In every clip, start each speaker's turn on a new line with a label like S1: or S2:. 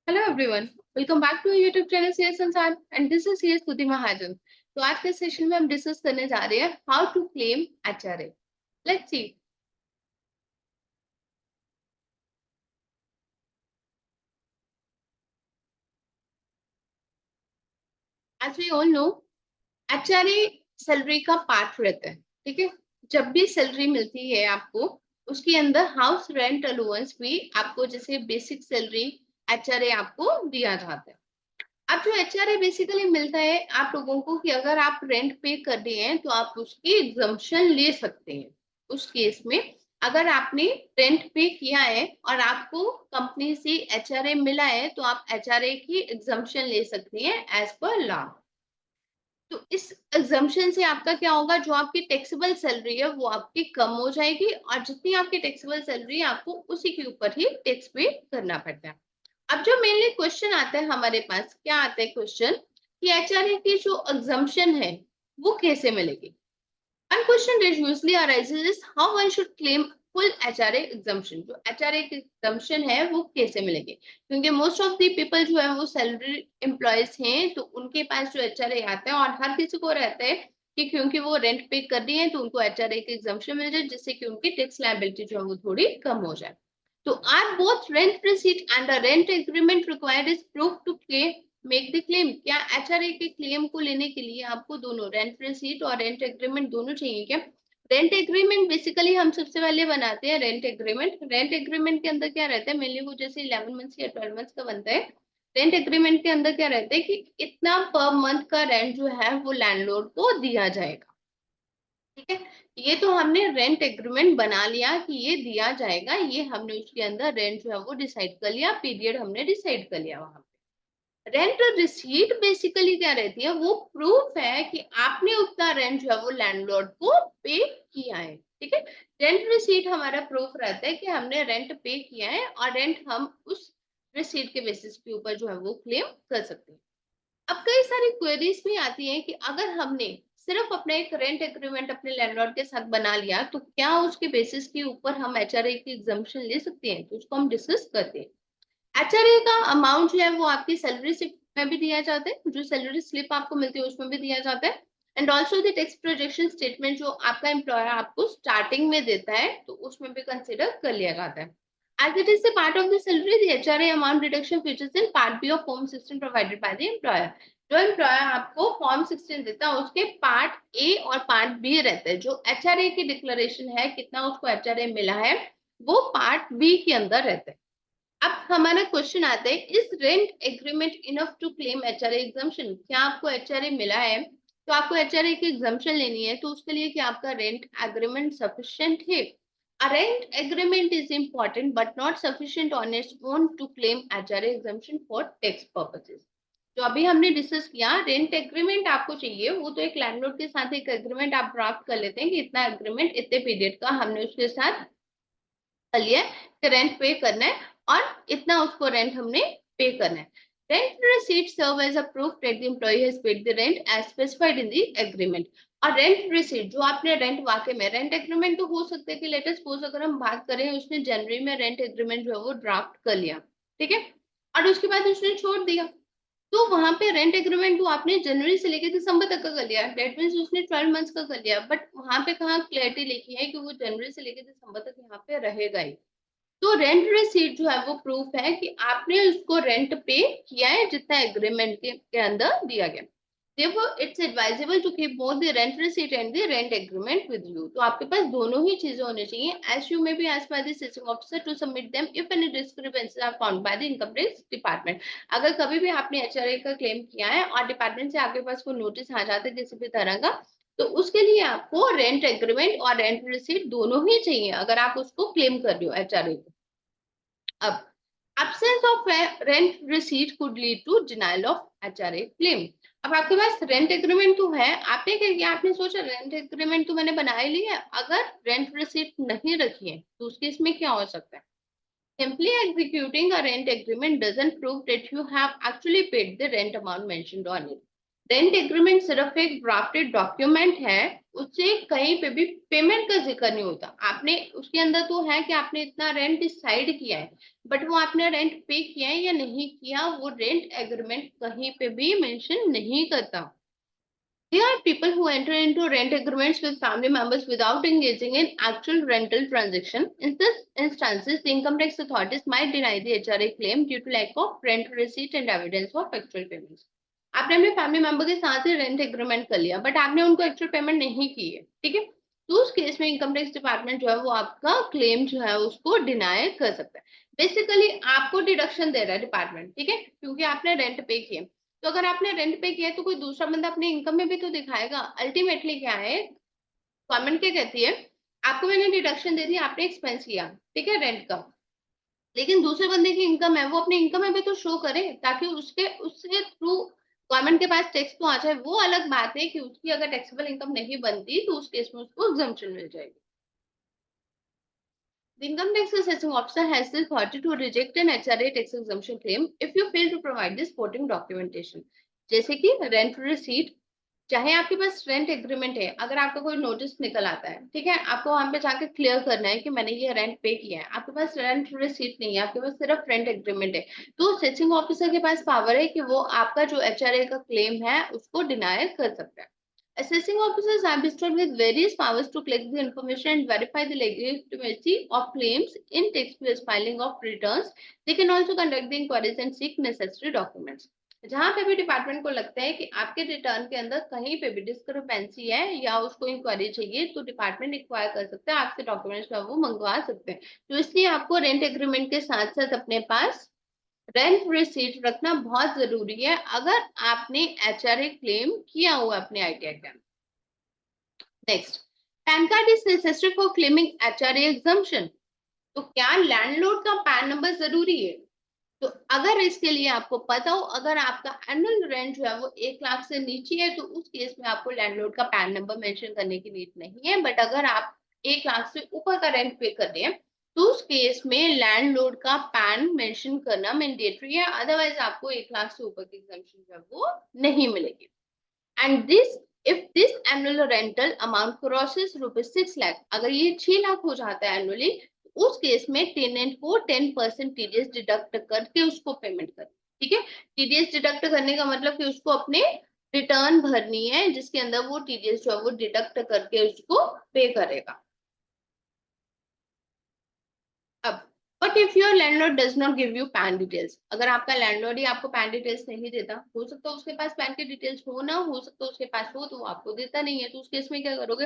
S1: Hello everyone, welcome back to YouTube channel CS Sansar and this is CS Stuti Mahajan. तो आज के session में हम डिस्कस करने जा रहे हैं how to claim HRA. Let's see. As we all know, HRA salary का पार्ट रहता है। ठीक है, जब भी सैलरी मिलती है आपको, उसके अंदर हाउस रेंट अलाउंस भी आपको जैसे बेसिक सैलरी एचआरए आपको दिया जाता है। अब जो एचआरए बेसिकली मिलता है आप लोगों को कि अगर आप रेंट पे कर रहे हैं तो आप उसकी एग्जम्पशन ले सकते हैं। उस केस में अगर आपने रेंट पे किया है और आपको कंपनी से एचआरए मिला है तो आप एचआरए की एग्जम्पशन ले सकते हैं एज पर लॉ। तो इस एग्जम्पशन से आपका क्या होगा, जो आपकी टैक्सेबल सैलरी है वो आपकी कम हो जाएगी और जितनी आपकी टैक्सेबल सैलरी है आपको उसी के ऊपर ही टैक्स पे करना पड़ता है। अब जो मेनली क्वेश्चन आता है हमारे पास, क्या आता है क्वेश्चन कि एचआरए की जो एग्जम्पशन है वो कैसे मिलेगी। One question that usually arises is how one should claim full HRA exemption। जो HRA की exemption है वो कैसे मिलेगी, क्योंकि मोस्ट ऑफ द पीपल जो है वो सैलरी एम्प्लॉयज हैं, तो उनके पास जो एचआरए आता है और हर किसी को रहता है कि क्योंकि वो रेंट पे कर रही है तो उनको एचआरए की एग्जम्पशन मिल जाए, जिससे कि उनकी टैक्स लायबिलिटी जो है वो थोड़ी कम हो जाए। तो are both rent receipt and the rent agreement required is proof to pay make the claim. क्या एचआरए के क्लेम को लेने के लिए आपको दोनों रेंट रिसीट और रेंट एग्रीमेंट दोनों चाहिए क्या? रेंट एग्रीमेंट बेसिकली हम सबसे पहले बनाते हैं रेंट एग्रीमेंट। रेंट एग्रीमेंट के अंदर क्या रहता है, मेनली वो जैसे 11 मंथ्स या 12 मंथ्स का बनता है। रेंट एग्रीमेंट के अंदर क्या रहता है कि इतना पर मंथ का रेंट जो है वो लैंडलॉर्ड को दिया जाएगा। ठीक है, ये तो हमने रेंट एग्रीमेंट बना लिया कि ये दिया जाएगा, ये हमने उसके अंदर रेंट जो है वो डिसाइड कर लिया, पीरियड हमने डिसाइड कर लिया वहां पे। रेंट रिसीट बेसिकली क्या रहती है, वो प्रूफ है कि आपने उतना रेंट जो है वो लैंडलॉर्ड को पे किया है। ठीक है, रेंट रिसीट हमारा प्रूफ रहता है कि हमने रेंट पे किया है और रेंट हम उस रिसीट के बेसिस के ऊपर जो है वो क्लेम कर सकते हैं। अब कई सारी क्वेरीज भी आती हैं कि अगर हमने सिर्फ अपना एक रेंट एग्रीमेंट अपने लैंडलॉर्ड के साथ बना लिया तो क्या उसके बेसिस के ऊपर हम एचआरए की एग्जम्पशन ले सकते हैं, तो उसको हम डिस्कस करते हैं। एचआरए का अमाउंट जो है वो आपकी सैलरी स्लिप में भी दिया जाता है, जो सैलरी स्लिप आपको मिलती है उसमें भी दिया जाता है। And also the tax projection statement जो आपका एम्प्लॉयर आपको स्टार्टिंग में देता है तो उसमें भी कंसिडर कर लिया जाता है। As it is a part of the salary, the HRA amount deduction features in Part B of Form 16 provided by the employer। जो एम्प्लॉयर आपको फॉर्म 16 देता है उसके पार्ट ए और पार्ट बी रहता है। जो एचआरए की डिक्लेरेशन है कितना उसको एचआरए मिला है वो पार्ट बी के अंदर रहता है। अब हमारा क्वेश्चन आता है, is rent agreement enough to claim HRA exemption? क्या आपको एचआरए मिला है तो आपको एचआरए की एग्जम्पशन लेनी है, तो उसके लिए क्या आपका रेंट एग्रीमेंट सफिशिएंट है? A rent agreement is important but not sufficient on its own to claim HRA exemption for tax purposes। जो अभी हमने डिस्कस किया, रेंट एग्रीमेंट आपको चाहिए, वो तो एक लैंडलॉर्ड के साथ एक एग्रीमेंट आप ड्राफ्ट कर लेते हैं कि इतना एग्रीमेंट इतने पीरियड का हमने उसके साथ कर लिया है कि रेंट पे करना है और इतना उसको रेंट हमने पे करना है। Rent receipt serve as a proof that the employee has paid the rent as specified in the agreement. और रेंट रिसीट जो आपने रेंट वाकई में, रेंट एग्रीमेंट तो हो सकता है कि लेटेस्ट सपोज अगर हम बात करें उसने जनवरी में रेंट एग्रीमेंट जो है वो ड्राफ्ट कर लिया, ठीक है, और उसके बाद उसने छोड़ दिया, तो वहां पे रेंट एग्रीमेंट वो आपने जनवरी से लेकर दिसंबर तक का कर लिया, डेट मीन्स उसने 12 मंथ्स का कर लिया, बट वहां पे कहाँ क्लैरिटी लिखी है कि वो जनवरी से लेकर दिसंबर तक यहाँ पे रहेगा ही। तो रेंट रिसीट जो है वो प्रूफ है कि आपने उसको रेंट पे किया है जितना एग्रीमेंट के अंदर दिया गया। Therefore, it's advisable to keep both the rent receipt and the rent agreement with you। तो आपके पास दोनों ही चीजें होनी चाहिए। As you may be asked by the assessing officer to submit them if any discrepancies are found by the income tax department। अगर कभी भी आपने एचआरए का क्लेम किया है और डिपार्टमेंट से आपके पास कोई नोटिस आ जाता है किसी भी तरह का, तो उसके लिए आपको रेंट एग्रीमेंट और रेंट रिसीट दोनों ही चाहिए अगर आप उसको क्लेम कर रहे हो एचआरए को। अब absence of rent receipt could lead to denial of HRA claim। अब आपके पास रेंट एग्रीमेंट तो है, आपने क्या किया, आपने सोचा रेंट एग्रीमेंट तो मैंने बना ही लिया, अगर रेंट रिसीट नहीं रखी है तो उसके इसमें क्या हो सकता है? Simply executing a rent agreement doesn't prove that you have actually paid the rent amount mentioned on it। Rent agreement सिर्फ एक ड्राफ्टेड डॉक्यूमेंट है, उससे कहीं पे भी पेमेंट का जिक्र नहीं होता। आपने उसके अंदर तो है कि आपने इतना रेंट डिसाइड किया है, बट वो आपने रेंट पे किया है या नहीं किया, वो रेंट एग्रीमेंट कहीं पे भी मेंशन नहीं करता। There are people who enter into rent agreements with family members without engaging in actual rental transaction. In such instances, the income tax authorities might deny the HRA claim due to lack of rent receipt and evidence of actual payments. आपने अपने family member के साथ ही rent agreement कर लिया, but आपने उनको actual payment नहीं की है, ठीक है, तो उस केस में इनकम टैक्स डिपार्टमेंट जो है वो आपका क्लेम जो है उसको डिनाई कर सकता है। बेसिकली आपको डिडक्शन दे रहा है डिपार्टमेंट, ठीक है, क्योंकि आपने रेंट पे किया। तो अगर आपने रेंट पे किया है तो कोई दूसरा बंदा अपने इनकम में भी तो दिखाएगा। अल्टीमेटली क्या है, गवर्नमेंट क्या कहती है, आपको मैंने डिडक्शन दे दी, आपने एक्सपेंस किया, ठीक है, रेंट का, लेकिन दूसरे बंदे की इनकम है, वो अपने इनकम में भी तो शो करे, ताकि उसके उसके थ्रू गवर्नमेंट के पास टैक्स तो आ जाए। वो अलग बात है कि उसकी अगर टैक्सेबल इनकम नहीं बनती तो उस केस में उसको एग्जम्पशन मिल जाएगी। The income tax assessing officer has the authority to reject an HRA tax exemption claim if you fail to provide the supporting documentation. जैसे कि रेंट रिसीट, चाहे आपके पास रेंट एग्रीमेंट है, अगर आपका कोई नोटिस निकल आता है, ठीक है, आपको वहां पे जाके क्लियर करना है कि मैंने ये रेंट पे किया है, आपके पास रेंट रिसीट नहीं है, आपके पास सिर्फ रेंट एग्रीमेंट है, तो सेसिंग ऑफिसर के पास पावर है कि वो आपका जो एचआरए का क्लेम है उसको डिनाई कर सकता है। Assessing officers are bestowed with various powers to collect the information and verify the legitimacy of claims in taxpayers' filing of returns. They can also conduct the inquiries and seek necessary documents. जहां पे भी department को लगता है कि आपके return के अंदर कहीं पे भी डिस्क्रिपेंसी है या उसको इंक्वायरी चाहिए, तो डिपार्टमेंट इंक्वायर कर सकते हैं, आपसे डॉक्यूमेंट्स जो है वो मंगवा सकते हैं। तो इसलिए आपको रेंट एग्रीमेंट के साथ साथ अपने पास रेंट रिसीट रखना बहुत जरूरी है अगर आपने एचआरए क्लेम किया हुआ अपने आईटीआई का। Next, pan card is necessary for claiming HRA exemption. तो क्या लैंडलॉर्ड का पैन नंबर जरूरी है? तो अगर इसके लिए आपको पता हो, अगर आपका एनुअल रेंट जो है वो 1 लाख से नीचे है, तो उस केस में आपको लैंडलॉर्ड का पैन नंबर मेंशन करने की नीड नहीं है। बट अगर आप 1 लाख से ऊपर का रेंट पे कर रहे हैं, तो उस केस में लैंडलॉर्ड का पैन मेंशन करना मैंडेटरी है, अदरवाइज आपको 1 लाख से ऊपर की एग्जम्पशन जो है वो नहीं मिलेगी। And this, if this annual rental amount crosses rupees 6 lakh, अगर ये 6 लाख हो जाता है एनुअली, उस केस में टेनेंट को 10% टीडीएस डिडक्ट करके उसको पेमेंट कर, ठीक है, टीडीएस डिडक्ट करने का मतलब कि उसको अपने रिटर्न भरनी है जिसके अंदर वो टीडीएस जो है वो डिडक्ट करके उसको पे करेगा। अब, but if your landlord does not give you pan details, अगर आपका लैंडलॉर्ड ही आपको पैन डिटेल्स नहीं देता, हो सकता है उसके पास पैन की डिटेल्स हो ना, हो सकता है उसके पास हो तो वो आपको देता नहीं है, तो उस केस में क्या करोगे?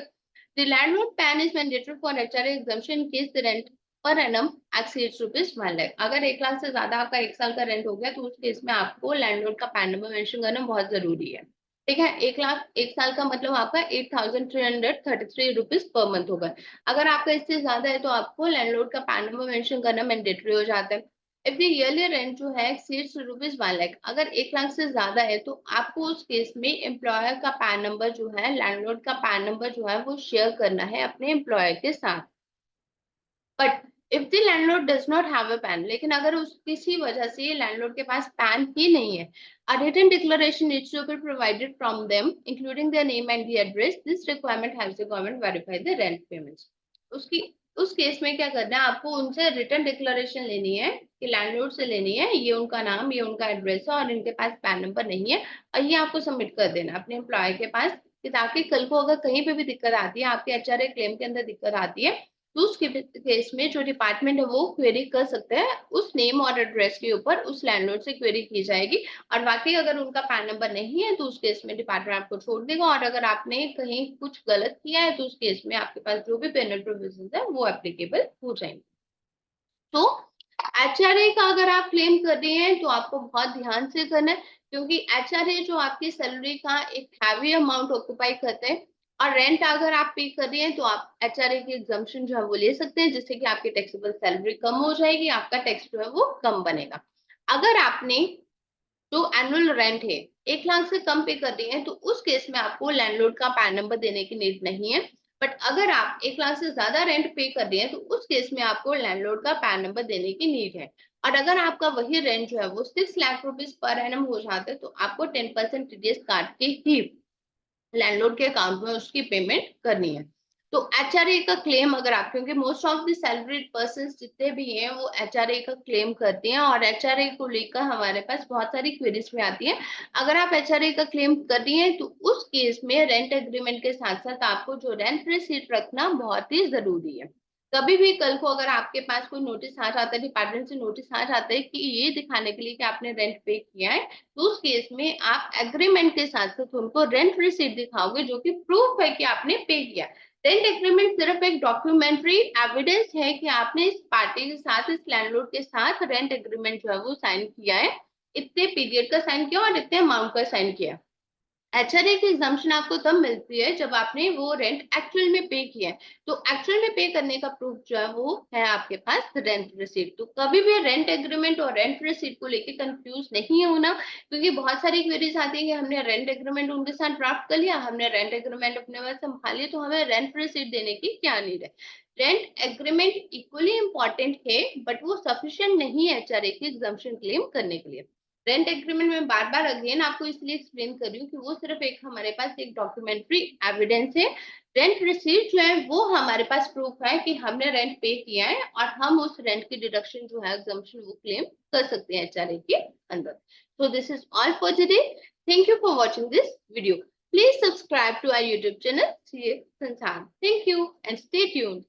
S1: The landlord pan is mandatory for HRA exemption in case the rent per annum exceeds rupees 1 lakh. अगर 1 लाख से ज्यादा आपका 1 साल का रेंट हो गया, तो उस केस में आपको लैंडलॉर्ड का पैन नंबर मेंशन करना बहुत जरूरी है, ठीक है। 1 लाख 1 साल का मतलब आपका 8,333 रुपीज पर मंथ होगा। अगर आपका इससे ज्यादा है तो आपको लैंडलॉर्ड का पैन नंबर मेंशन करना मैंडेटरी हो जाता है। इफ द ईयरली रेंट जो है एक्सीड्स रुपीज 1 लाख, अगर 1 लाख से ज्यादा है तो आपको उस केस में एम्प्लॉयर का पैन नंबर जो है, लैंडलॉर्ड का पैन नंबर जो है वो शेयर करना है अपने एम्प्लॉयर के साथ। But if the landlord does not have a pan, लेकिन अगर उस किसी वजह से लैंडलॉर्ड के पास पैन ही नहीं है, a written declaration needs to be provided from them including their name and the address. This requirement helps the government verify the rent payments. उसकी उस केस में क्या करना है, आपको उनसे रिटर्न डिक्लेरेशन लेनी है कि लैंडलॉर्ड से लेनी है, ये उनका नाम, ये उनका एड्रेस है और इनके पास पैन नंबर नहीं है, और ये आपको सबमिट कर देना अपने एम्प्लॉय के पास, कि ताकि कल को अगर कहीं पे भी दिक्कत आती है, आपके एचआरए क्लेम के अंदर दिक्कत आती है, तो उस केस में जो डिपार्टमेंट है वो क्वेरी कर सकते हैं, उस नेम और एड्रेस के ऊपर उस लैंडलॉर्ड से क्वेरी की जाएगी, और वाकई अगर उनका पैन नंबर नहीं है तो उस केस में डिपार्टमेंट आपको छोड़ देगा, और अगर आपने कहीं कुछ गलत किया है तो उस केस में आपके पास जो भी पेनल प्रोविजन है वो एप्लीकेबल हो जाएंगे। तो एचआरए का अगर आप क्लेम कर रहे हैं तो आपको बहुत ध्यान से करना है, क्योंकि एचआरए जो आपकी सैलरी का एक हैवी अमाउंट ऑक्यूपाई करते हैं, और रेंट अगर आप पे कर रहे हैं तो आप एचआरए की एग्जम्पशन जो है वो ले सकते हैं, जिससे कि आपकी टैक्सेबल सैलरी कम हो जाएगी, आपका टैक्स जो है वो कम बनेगा। अगर आपने जो एनुअल रेंट है 1 लाख से कम पे कर रही है, तो उस केस में आपको लैंडलॉर्ड का पैन नंबर देने की नीड नहीं है। बट अगर आप 1 लाख से ज्यादा रेंट पे कर रही है, तो उस केस में आपको लैंडलॉर्ड का पैन नंबर देने की नीड है। और अगर आपका वही रेंट जो है वो 6 लाख रुपीज पर एनम हो जाता है, तो आपको 10% टीडीएस काट के ही लैंडलॉर्ड के अकाउंट में उसकी पेमेंट करनी है। तो एचआरए का क्लेम अगर आप, क्योंकि most of the salaried person जितने भी हैं वो एचआरए का क्लेम करते हैं, और एचआरए को लेकर हमारे पास बहुत सारी क्वेरीज में आती है। अगर आप एचआरए का क्लेम कर रही हैं तो उस केस में रेंट एग्रीमेंट के साथ साथ आपको जो रेंट रिसीट रखना बहुत ही जरूरी है। कभी भी कल को अगर आपके पास कोई नोटिस आ जाता है, डिपार्टमेंट से नोटिस आ जाता है कि ये दिखाने के लिए कि आपने रेंट पे किया है, तो उस केस में आप एग्रीमेंट के साथ साथ उनको रेंट रिसीट दिखाओगे जो कि प्रूफ है कि आपने पे किया। रेंट एग्रीमेंट सिर्फ एक डॉक्यूमेंट्री एविडेंस है कि आपने इस पार्टी के साथ, इस लैंडलॉर्ड के साथ रेंट एग्रीमेंट जो है वो साइन किया है, इतने पीरियड का साइन किया और इतने अमाउंट का साइन किया। एचआरए की एग्जम्पशन आपको तब मिलती है जब आपने वो रेंट एक्चुअल में पे किया है। तो एक्चुअल में पे करने का प्रूफ जो है वो है आपके पास रेंट रिसीट। तो कभी भी रेंट एग्रीमेंट और रेंट रिसीट को लेके कंफ्यूज नहीं होना, क्योंकि बहुत सारी क्वेरीज आती है कि हमने रेंट एग्रीमेंट उनके साथ ड्राफ्ट कर लिया, हमने रेंट एग्रीमेंट अपने पास संभाल लिया, तो हमें रेंट रिसीट देने की क्या नीड है। रेंट एग्रीमेंट इक्वली इंपॉर्टेंट है, बट वो सफिशिएंट नहीं है एचआरए की एग्जम्पशन क्लेम करने के लिए। रेंट एग्रीमेंट में बार बार अगेन आपको इसलिए एक्सप्लेन कर रही हूँ कि वो सिर्फ एक हमारे पास एक डॉक्यूमेंट्री एविडेंस है। रेंट रिसीट जो है वो हमारे पास प्रूफ है कि हमने रेंट पे किया है, और हम उस रेंट की डिडक्शन जो है एग्जम्पशन वो क्लेम कर सकते हैं एचआरए के अंदर। So this is all for today. Thank you for watching this video. Please subscribe to our YouTube channel CA Sansar. Thank you and stay tuned.